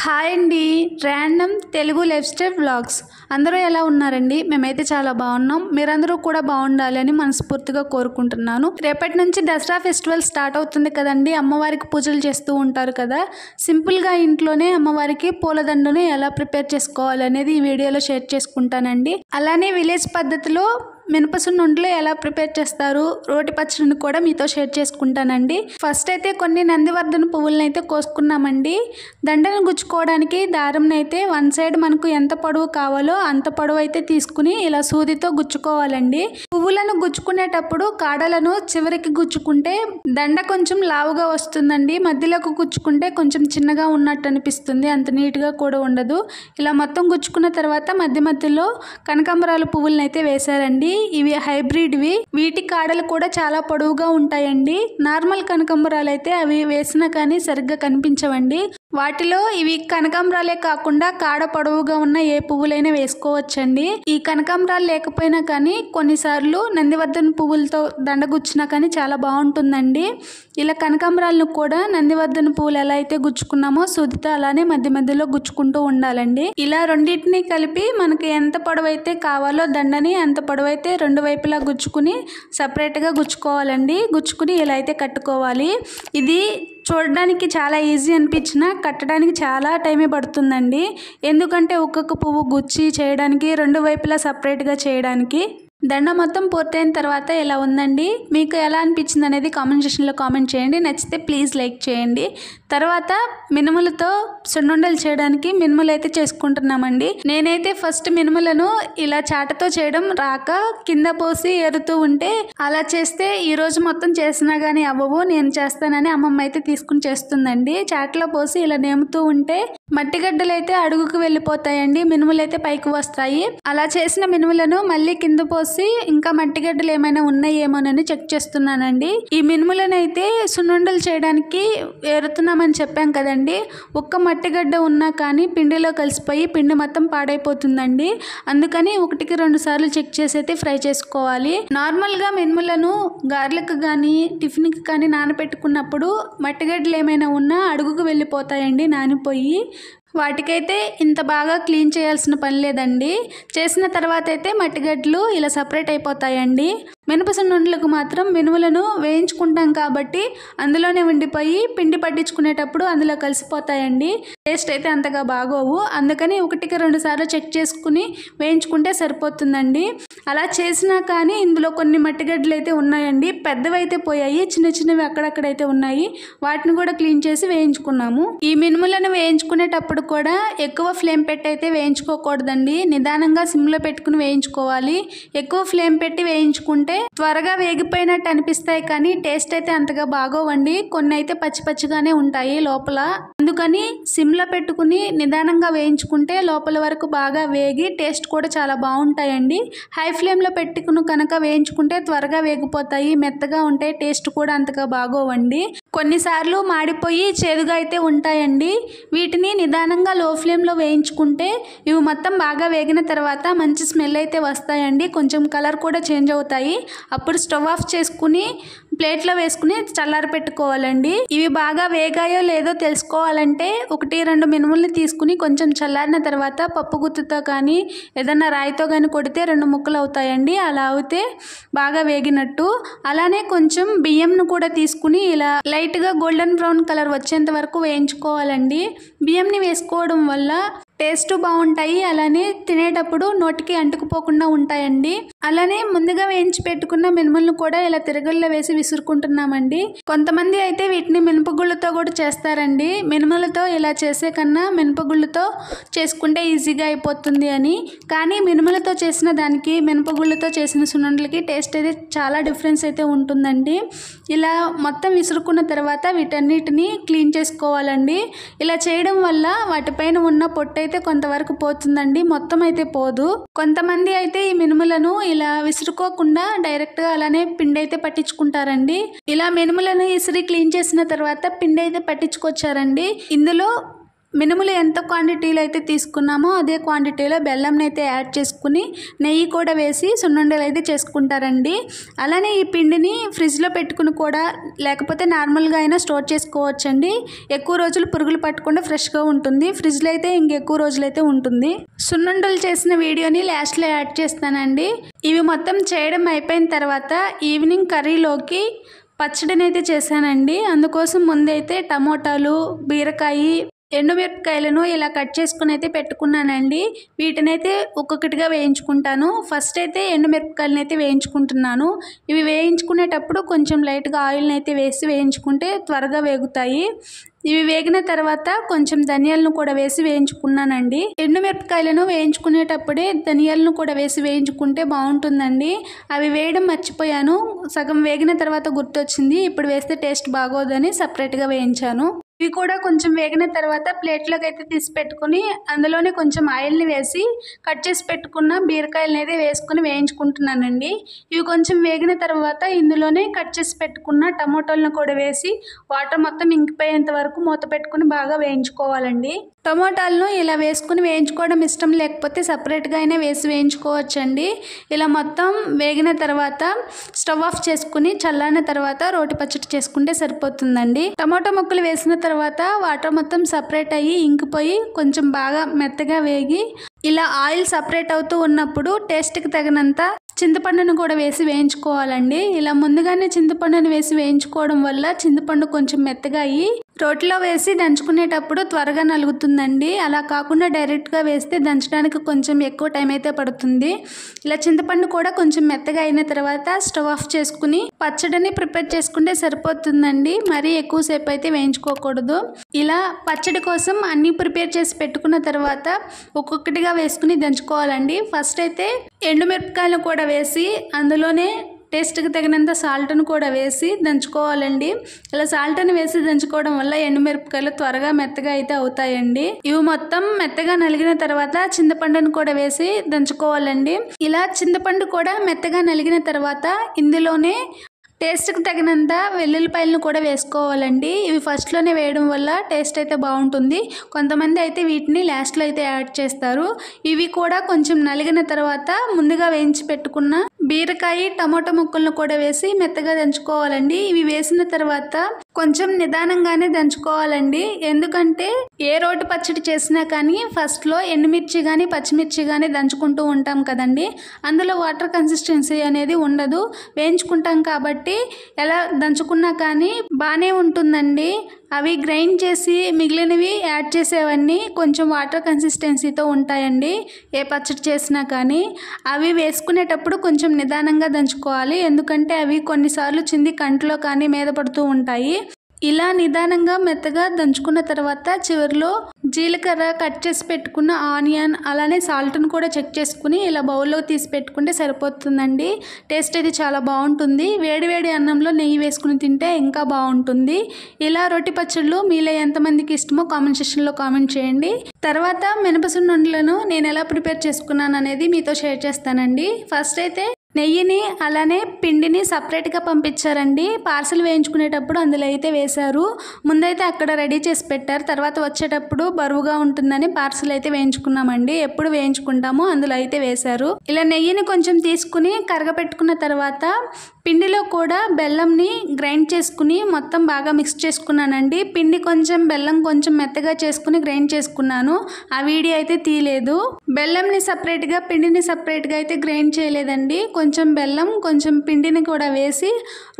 Hi అండి. Random Telugu life style vlogs. అందరూ ఎలా ఉన్నారండి? మేమైతే చాలా బాగున్నాం. మీరందరూ కూడా బాగుండాలని మనస్ఫూర్తిగా కోరుకుంటున్నాను. రేపటి నుంచి దసరా ఫెస్టివల్ స్టార్ట్ అవుతుంది కదండి. అమ్మవారికి పూజలు చేస్తూ ఉంటారు కదా. సింపుల్గా ఇంట్లోనే అమ్మవారికి పూలదండను ఎలా ప్రిపేర్ చేసుకోవాలనేది ఈ వీడియోలో షేర్ చేసుకుంటానండి. అలానే విలేజ్ పద్ధతిలో మినపసున్నుండలు ఎలా ప్రిపేర్ చేస్తారు, రోటి పచ్చడిని కూడా మీతో షేర్ చేసుకుంటానండి. ఫస్ట్ అయితే కొన్ని నందివర్ధన పువ్వులను అయితే కోసుకున్నామండి. దండను గుచ్చుకోవడానికి దారంని అయితే వన్ సైడ్ మనకు ఎంత పొడవు కావాలో అంత పొడవు అయితే తీసుకుని ఇలా సూదితో గుచ్చుకోవాలండి. పువ్వులను గుచ్చుకునేటప్పుడు కాడలను చివరికి గుచ్చుకుంటే దండ కొంచెం లావుగా వస్తుందండి. మధ్యలోకి గుచ్చుకుంటే కొంచెం చిన్నగా ఉన్నట్టు అనిపిస్తుంది, అంత నీట్గా కూడా ఉండదు. ఇలా మొత్తం గుచ్చుకున్న తర్వాత మధ్య మధ్యలో కనకాంబరాల పువ్వులను అయితే వేశారండి. ఇవి హైబ్రిడ్వి. వీటి కాడలు కూడా చాలా పొడవుగా ఉంటాయండి. నార్మల్ కనకాంబరాలు అయితే అవి వేసినా కానీ సరిగ్గా కనిపించవండి. వాటిలో ఇవి కనకాంబరాలే కాకుండా కాడ పొడవుగా ఉన్న ఏ పువ్వులైనా వేసుకోవచ్చండి. ఈ కనకాంబరాలు లేకపోయినా కానీ కొన్నిసార్లు నందివర్ధన పువ్వులతో దండగుచ్చినా కానీ చాలా బాగుంటుందండి. ఇలా కనకాంబరాలను కూడా నందివర్ధన పువ్వులు ఎలా అయితే గుచ్చుకున్నామో సూదితో అలానే మధ్య మధ్యలో గుచ్చుకుంటూ ఉండాలండి. ఇలా రెండింటిని కలిపి మనకి ఎంత పొడవైతే కావాలో దండని అంత పొడవైతే రెండు వైపులా గుచ్చుకుని సపరేట్గా గుచ్చుకోవాలండి. గుచ్చుకుని ఇలా అయితే కట్టుకోవాలి. ఇది చూడడానికి చాలా ఈజీ అనిపించినా కట్టడానికి చాలా టైమే పడుతుందండి. ఎందుకంటే ఒక్కొక్క పువ్వు గుచ్చి చేయడానికి రెండు వైపులా సపరేట్గా చేయడానికి. దండ మొత్తం పూర్తయిన తర్వాత ఇలా ఉందండి. మీకు ఎలా అనిపించింది అనేది కామెంట్ సెక్షన్లో కామెంట్ చేయండి. నచ్చితే ప్లీజ్ లైక్ చేయండి. తర్వాత మినుములతో సున్నుండలు చేయడానికి మినుములు అయితే చేసుకుంటున్నామండి. నేనైతే ఫస్ట్ మినుములను ఇలా చాటతో చేయడం రాక కింద పోసి ఏరుతూ ఉంటే అలా చేస్తే ఈ రోజు మొత్తం చేసినా కానీ అవ్వవు, నేను చేస్తానని అమ్మమ్మ అయితే తీసుకుని చేస్తుందండి. చాటలో పోసి ఇలా నేముతూ ఉంటే మట్టిగడ్డలు అయితే అడుగుకు వెళ్ళిపోతాయండి, మినుములు అయితే పైకి వస్తాయి. అలా చేసిన మినుములను మళ్ళీ కింద పోసి ఇంకా మట్టిగడ్డలు ఏమైనా ఉన్నాయేమోనని చెక్ చేస్తున్నానండి. ఈ మినుములను అయితే సున్నుండలు చేయడానికి ఏరుతున్నామని చెప్పాం కదండి. ఒక్క మట్టిగడ్డ ఉన్నా కానీ పిండిలో కలిసిపోయి పిండి మొత్తం పాడైపోతుందండి. అందుకని 1-2 సార్లు చెక్ చేసి అయితే ఫ్రై చేసుకోవాలి. నార్మల్గా మినుములను గార్లకు కానీ టిఫిన్కి కానీ నానబెట్టుకున్నప్పుడు మట్టిగడ్డలు ఏమైనా ఉన్నా అడుగుకు వెళ్ళిపోతాయండి నానిపోయి. వాటికైతే ఇంత బాగా క్లీన్ చేయాల్సిన పని లేదండి. చేసిన తర్వాత అయితే మట్టిగడ్డలు ఇలా సపరేట్ అయిపోతాయండి. మినపసున్నుండలకు మాత్రం మినుములను వేయించుకుంటాం కాబట్టి అందులోనే ఉండిపోయి పిండి పట్టించుకునేటప్పుడు అందులో కలిసిపోతాయండి. టేస్ట్ అయితే అంతగా బాగోవు. అందుకని 1-2 సార్లు చెక్ చేసుకుని వేయించుకుంటే సరిపోతుందండి. అలా చేసినా కానీ ఇందులో కొన్ని మట్టిగడ్డలు అయితే ఉన్నాయండి. పెద్దవి అయితే పోయాయి, చిన్న చిన్నవి అక్కడక్కడైతే ఉన్నాయి. వాటిని కూడా క్లీన్ చేసి వేయించుకున్నాము. ఈ మినుములను వేయించుకునేటప్పుడు కూడా ఎక్కువ ఫ్లేమ్ పెట్టి అయితే వేయించుకోకూడదండి. నిదానంగా సిమ్లో పెట్టుకుని వేయించుకోవాలి. ఎక్కువ ఫ్లేమ్ పెట్టి వేయించుకుంటే త్వరగా వేగిపోయినట్టు అనిపిస్తాయి కానీ టేస్ట్ అయితే అంతగా బాగోవండి. కొన్ని అయితే పచ్చి పచ్చిగానే ఉంటాయి లోపల. అందుకని సిమ్లో పెట్టుకుని నిదానంగా వేయించుకుంటే లోపల వరకు బాగా వేగి టేస్ట్ కూడా చాలా బాగుంటాయండి. హై ఫ్లేమ్లో పెట్టుకుని కనుక వేయించుకుంటే త్వరగా వేగిపోతాయి, మెత్తగా ఉంటాయి, టేస్ట్ కూడా అంతగా బాగోవండి. కొన్నిసార్లు మాడిపోయి చేదుగా అయితే ఉంటాయండి. వీటిని నిదానంగా లో ఫ్లేమ్లో వేయించుకుంటే ఇవి మొత్తం బాగా వేగిన తర్వాత మంచి స్మెల్ అయితే వస్తాయండి. కొంచెం కలర్ కూడా చేంజ్ అవుతాయి. అప్పుడు స్టవ్ ఆఫ్ చేసుకుని ప్లేట్లో వేసుకుని చల్లారి పెట్టుకోవాలండి. ఇవి బాగా వేగాయో లేదో తెలుసుకోవాలంటే 1-2 మినుముల్ని తీసుకుని కొంచెం చల్లారిన తర్వాత పప్పు గుత్తుతో కానీ ఏదన్నా రాయితో కానీ కొడితే 2 ముక్కలు అవుతాయండి. అలా అవుతే బాగా వేగినట్టు. అలానే కొంచెం బియ్యంను కూడా తీసుకుని ఇలా లైట్గా గోల్డెన్ బ్రౌన్ కలర్ వచ్చేంత వరకు వేయించుకోవాలండి. బియ్యంని వేసుకోవడం వల్ల టేస్ట్ బాగుంటాయి, అలానే తినేటప్పుడు నోటికి అంటుకుపోకుండా ఉంటాయండి. అలానే ముందుగా వేయించి పెట్టుకున్న మినుములను కూడా ఇలా తిరగల్లో వేసి విసురుకుంటున్నామండి. కొంతమంది అయితే వీటిని మినపగుళ్ళతో కూడా చేస్తారండి. మినుములతో ఇలా చేసే కన్నా మినపగుళ్ళతో చేసుకుంటే ఈజీగా అయిపోతుంది అని. కానీ మినుములతో చేసిన దానికి మినపగుళ్ళతో చేసిన సున్నుండలకి టేస్ట్ అయితే చాలా డిఫరెన్స్ అయితే ఉంటుందండి. ఇలా మొత్తం విసురుకున్న తర్వాత వీటన్నిటిని క్లీన్ చేసుకోవాలండి. ఇలా చేయడం వల్ల వాటిపైన ఉన్న పొట్టు అయితే కొంతవరకు పోతుందండి, మొత్తం అయితే పోదు. కొంతమంది అయితే ఈ మినుములను ఇలా విసురుకోకుండా డైరెక్ట్గా అలానే పిండి అయితే పట్టించుకుంటారండి. ఇలా మినుములను ఇసిరి క్లీన్ చేసిన తర్వాత పిండి అయితే పట్టించుకొచ్చారండి. ఇందులో మినుములు ఎంత క్వాంటిటీలో అయితే తీసుకున్నామో అదే క్వాంటిటీలో బెల్లంని అయితే యాడ్ చేసుకుని నెయ్యి కూడా వేసి సున్నుండలు అయితే చేసుకుంటారండి. అలానే ఈ పిండిని ఫ్రిడ్జ్లో పెట్టుకుని కూడా లేకపోతే నార్మల్గా అయినా స్టోర్ చేసుకోవచ్చండి. ఎక్కువ రోజులు పురుగులు పట్టకుండా ఫ్రెష్గా ఉంటుంది. ఫ్రిడ్జ్లో అయితే ఇంకెక్కువ రోజులు అయితే ఉంటుంది. సున్నుండలు చేసిన వీడియోని లాస్ట్లో యాడ్ చేస్తానండి. ఇవి మొత్తం చేయడం అయిపోయిన తర్వాత ఈవినింగ్ కర్రీలోకి పచ్చడిని అయితే చేశానండి. అందుకోసం ముందైతే టమోటాలు, బీరకాయ, ఎండుమిరపకాయలను ఇలా కట్ చేసుకుని అయితే పెట్టుకున్నానండి. వీటినైతే ఒక్కొక్కటిగా వేయించుకుంటాను. ఫస్ట్ అయితే ఎండుమిరపకాయలను అయితే వేయించుకుంటున్నాను. ఇవి వేయించుకునేటప్పుడు కొంచెం లైట్గా ఆయిల్ని అయితే వేసి వేయించుకుంటే త్వరగా వేగుతాయి. ఇవి వేగిన తర్వాత కొంచెం ధనియాలను కూడా వేసి వేయించుకున్నానండి. ఎండుమిరపకాయలను వేయించుకునేటప్పుడే ధనియాలను కూడా వేసి వేయించుకుంటే బాగుంటుందండి. అవి వేయడం మర్చిపోయాను. సగం వేగిన తర్వాత గుర్తొచ్చింది. ఇప్పుడు వేస్తే టేస్ట్ బాగోదని సపరేట్గా వేయించాను. ఇవి కూడా కొంచెం వేగిన తర్వాత ప్లేట్లోకి అయితే తీసి పెట్టుకుని అందులోనే కొంచెం ఆయిల్ని వేసి కట్ చేసి పెట్టుకున్న బీరకాయలను అయితే వేసుకుని వేయించుకుంటున్నానండి. ఇవి కొంచెం వేగిన తర్వాత ఇందులోనే కట్ చేసి పెట్టుకున్న టమోటాలను కూడా వేసి వాటర్ మొత్తం ఇంకిపోయేంత వరకు మూత పెట్టుకుని బాగా వేయించుకోవాలండి. టమోటాలను ఇలా వేసుకుని వేయించుకోవడం ఇష్టం లేకపోతే సపరేట్గా అయినా వేసి వేయించుకోవచ్చండి. ఇలా మొత్తం వేగిన తర్వాత స్టవ్ ఆఫ్ చేసుకుని చల్లారిన తర్వాత రోటి పచ్చడి చేసుకుంటే సరిపోతుందండి. టమోటా ముక్కలు వేసిన తర్వాత వాటర్ మొత్తం సపరేట్ అయ్యి ఇంకిపోయి కొంచెం బాగా మెత్తగా వేగి ఇలా ఆయిల్ సపరేట్ అవుతూ ఉన్నప్పుడు టేస్ట్కి తగినంత చింతపండును కూడా వేసి వేయించుకోవాలండి. ఇలా ముందుగానే చింతపండును వేసి వేయించుకోవడం వల్ల చింతపండు కొంచెం మెత్తగా అయ్యి రోట్లో వేసి దంచుకునేటప్పుడు త్వరగా నలుగుతుందండి. అలా కాకుండా డైరెక్ట్గా వేస్తే దంచడానికి కొంచెం ఎక్కువ టైం అయితే పడుతుంది. ఇలా చింతపండు కూడా కొంచెం మెత్తగా అయిన తర్వాత స్టవ్ ఆఫ్ చేసుకుని పచ్చడిని ప్రిపేర్ చేసుకుంటే సరిపోతుందండి. మరీ ఎక్కువసేపు అయితే వేయించుకోకూడదు. ఇలా పచ్చడి కోసం అన్నీ ప్రిపేర్ చేసి పెట్టుకున్న తర్వాత ఒక్కొక్కటిగా వేసుకుని దంచుకోవాలండి. ఫస్ట్ అయితే ఎండుమిరపకాయలు కూడా వేసి అందులోనే టేస్ట్కి తగినంత సాల్ట్ను కూడా వేసి దంచుకోవాలండి. ఇలా సాల్ట్ని వేసి దంచుకోవడం వల్ల ఎండుమిరపకాయలు త్వరగా మెత్తగా అయితే అవుతాయండి. ఇవి మొత్తం మెత్తగా నలిగిన తర్వాత చింతపండును కూడా వేసి దంచుకోవాలండి. ఇలా చింతపండు కూడా మెత్తగా నలిగిన తర్వాత ఇందులోనే టేస్ట్కి తగినంత వెల్లుల్లిపాయలను కూడా వేసుకోవాలండి. ఇవి ఫస్ట్లోనే వేయడం వల్ల టేస్ట్ అయితే బాగుంటుంది. కొంతమంది అయితే వీటిని లాస్ట్లో అయితే యాడ్ చేస్తారు. ఇవి కూడా కొంచెం నలిగిన తర్వాత ముందుగా వేయించి పెట్టుకున్న బీరకాయ, టమోటా ముక్కలను కూడా వేసి మెత్తగా దంచుకోవాలండి. ఇవి వేసిన తర్వాత కొంచెం నిదానంగానే దంచుకోవాలండి. ఎందుకంటే ఏ రోటి పచ్చడి చేసినా కానీ ఫస్ట్లో ఎండుమిర్చి కానీ పచ్చిమిర్చి కానీ దంచుకుంటూ ఉంటాం కదండి. అందులో వాటర్ కన్సిస్టెన్సీ అనేది ఉండదు. వేయించుకుంటాం కాబట్టి ఎలా దంచుకున్నా కానీ బాగానే ఉంటుందండి. అవి గ్రైండ్ చేసి మిగిలినవి యాడ్ చేసేవన్నీ కొంచెం వాటర్ కన్సిస్టెన్సీతో ఉంటాయండి. ఏ పచ్చడి చేసినా కానీ అవి వేసుకునేటప్పుడు కొంచెం నిదానంగా దంచుకోవాలి. ఎందుకంటే అవి కొన్నిసార్లు చింది కంట్లో కానీ మీద పడుతూ ఉంటాయి. ఇలా నిదానంగా మెత్తగా దంచుకున్న తర్వాత చివరిలో జీలకర్ర, కట్ చేసి పెట్టుకున్న ఆనియన్, అలానే సాల్ట్ను కూడా చెక్ చేసుకుని ఇలా బౌల్లో తీసి పెట్టుకుంటే సరిపోతుందండి. టేస్ట్ అయితే చాలా బాగుంటుంది. వేడివేడి అన్నంలో నెయ్యి వేసుకుని తింటే ఇంకా బాగుంటుంది. ఇలా రొట్టి పచ్చళ్ళు మీలో ఎంతమందికి ఇష్టమో కామెంట్ సెక్షన్లో కామెంట్ చేయండి. తర్వాత మినపసున్నుండలను నేను ఎలా ప్రిపేర్ చేసుకున్నాను అనేది మీతో షేర్ చేస్తానండి. ఫస్ట్ అయితే నెయ్యిని అలానే పిండిని సపరేట్గా పంపించారండి. పార్సల్ వేయించుకునేటప్పుడు అందులో అయితే వేశారు. ముందైతే అక్కడ రెడీ చేసి పెట్టారు. తర్వాత వచ్చేటప్పుడు బరువుగా ఉంటుందని పార్సల్ అయితే వేయించుకున్నామండి. ఎప్పుడు వేయించుకుంటామో అందులో అయితే వేశారు. ఇలా నెయ్యిని కొంచెం తీసుకుని కరగపెట్టుకున్న తర్వాత పిండిలో కూడా బెల్లంని గ్రైండ్ చేసుకుని మొత్తం బాగా మిక్స్ చేసుకున్నానండి. పిండి కొంచెం బెల్లం కొంచెం మెత్తగా చేసుకుని గ్రైండ్ చేసుకున్నాను. ఆ వీడియో అయితే తీయలేదు. బెల్లంని సపరేట్గా పిండిని సపరేట్గా అయితే గ్రైండ్ చేయలేదండి. కొంచెం బెల్లం కొంచెం పిండిని కూడా వేసి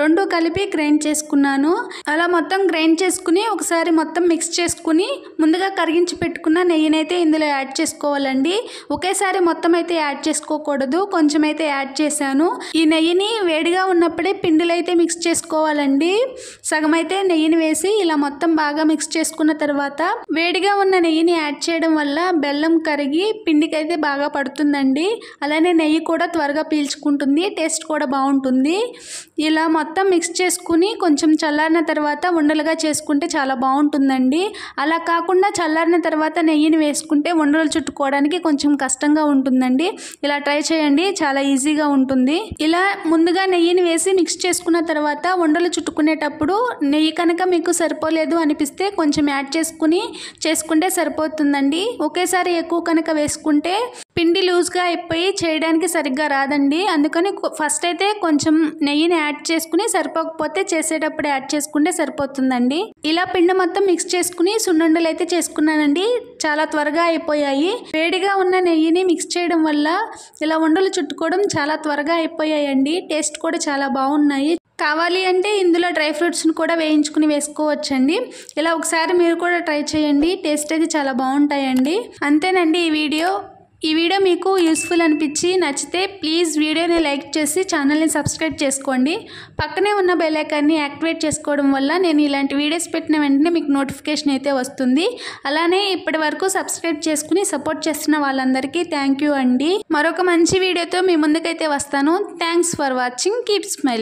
రెండు కలిపి గ్రైండ్ చేసుకున్నాను. అలా మొత్తం గ్రైండ్ చేసుకుని ఒకసారి మొత్తం మిక్స్ చేసుకుని ముందుగా కరిగించి పెట్టుకున్న నెయ్యినైతే ఇందులో యాడ్ చేసుకోవాలండి. ఒకేసారి మొత్తం అయితే యాడ్ చేసుకోకూడదు. కొంచెం అయితే యాడ్ చేశాను. ఈ నెయ్యిని వేడిగా ఉన్నప్పుడే పిండిలో అయితే మిక్స్ చేసుకోవాలండి. సగం అయితే నెయ్యిని వేసి ఇలా మొత్తం బాగా మిక్స్ చేసుకున్న తర్వాత వేడిగా ఉన్న నెయ్యిని యాడ్ చేయడం వల్ల బెల్లం కరిగి పిండికి అయితే బాగా పడుతుందండి. అలానే నెయ్యి కూడా త్వరగా పీల్చుకుంటుంది. టేస్ట్ కూడా బాగుంటుంది. ఇలా మొత్తం మిక్స్ చేసుకుని కొంచెం చల్లారిన తర్వాత ఉండలుగా చేసుకుంటే చాలా బాగుంటుందండి. అలా కాకుండా చల్లారిన తర్వాత నెయ్యిని వేసుకుంటే ఉండలు చుట్టుకోవడానికి కొంచెం కష్టంగా ఉంటుందండి. ఇలా ట్రై చేయండి, చాలా ఈజీగా ఉంటుంది. ఇలా ముందుగా నెయ్యిని పిండిని వేసి మిక్స్ చేసుకున్న తర్వాత ఉండలు చుట్టుకునేటప్పుడు నెయ్యి కనుక మీకు సరిపోలేదు అనిపిస్తే కొంచెం యాడ్ చేసుకుంటే సరిపోతుందండి. ఒకేసారి ఎక్కువ కనుక వేసుకుంటే పిండి లూజ్గా అయిపోయి చేయడానికి సరిగ్గా రాదండి. అందుకని ఫస్ట్ అయితే కొంచెం నెయ్యిని యాడ్ చేసుకుని సరిపోకపోతే చేసేటప్పుడు యాడ్ చేసుకుంటే సరిపోతుందండి. ఇలా పిండి మొత్తం మిక్స్ చేసుకుని సున్నుండలు అయితే చేసుకున్నానండి. చాలా త్వరగా అయిపోయాయి. వేడిగా ఉన్న నెయ్యిని మిక్స్ చేయడం వల్ల ఇలా ఉండలు చుట్టుకోవడం చాలా త్వరగా అయిపోయాయండి. టేస్ట్ కూడా చాలా బాగున్నాయి. కావాలి అంటే ఇందులో డ్రై ఫ్రూట్స్ని కూడా వేయించుకుని వేసుకోవచ్చండి. ఇలా ఒకసారి మీరు కూడా ట్రై చేయండి. టేస్ట్ అయితే చాలా బాగుంటాయండి. అంతేనండి ఈ వీడియో మీకు యూస్ఫుల్ అనిపించి నచ్చితే ప్లీజ్ వీడియోని లైక్ చేసి ఛానల్ని సబ్స్క్రైబ్ చేసుకోండి. పక్కనే ఉన్న బెల్ ఐకాన్ని యాక్టివేట్ చేసుకోవడం వల్ల నేను ఇలాంటి వీడియోస్ పెట్టిన వెంటనే మీకు నోటిఫికేషన్ అయితే వస్తుంది. అలానే ఇప్పటి వరకు సబ్స్క్రైబ్ చేసుకుని సపోర్ట్ చేస్తున్న వాళ్ళందరికీ థ్యాంక్ యూ అండి. మరొక మంచి వీడియోతో మీ ముందుకైతే వస్తాను. Thanks for watching. Keep smiling.